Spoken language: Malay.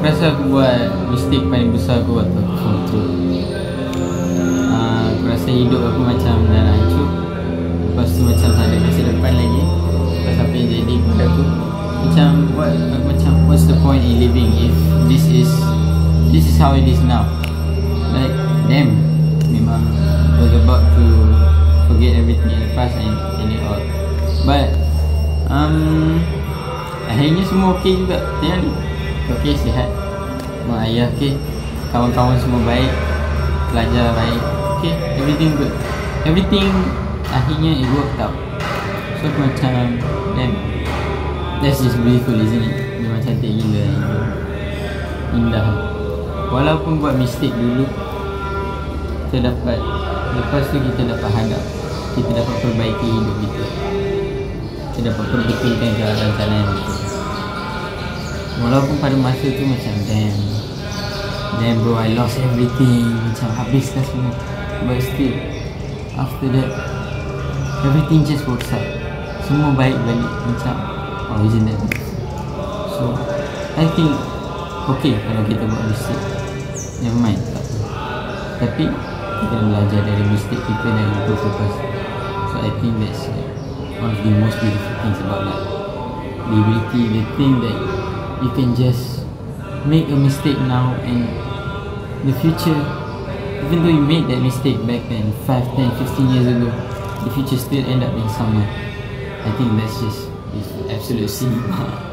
Aku rasa aku buat mistake paling besar aku waktu aku form 2. Aku rasa hidup aku macam dah hancur. Lepas tu macam tak ada masa depan lagi. Lepas apa yang jadi kepada aku, macam what's the point in living if this is how it is now. Like damn, memang was about to forget everything in the past and it all. But akhirnya semua okey juga. Tengok ni, okey, sihat, mak ayah okey, kawan-kawan semua baik, pelajar baik, okey, everything good, everything akhirnya it worked out. So macam damn, that's just beautiful, isn't it? Memang cantik gila, indah. Walaupun buat mistake dulu, kita dapat, lepas tu kita dapat hadap, kita dapat perbaiki hidup kita, kita dapat perbetulkan jalan-jalan yang betul. Walaupun pada masa tu macam damn bro, I lost everything, macam habiskan semua. But still, after that, everything just works out. Semua baik balik, macam oh, isn't that nice? So I think okay kalau kita buat mistake, never mind, tak apa. Tapi kita belajar dari mistake kita dan improve focus. So I think that's one of the most beautiful things about life. The ability, the thing that you can just make a mistake now, and the future, even though you made that mistake back then 5, 10, 15 years ago, the future still end up being someone. I think that's just absolute cinema.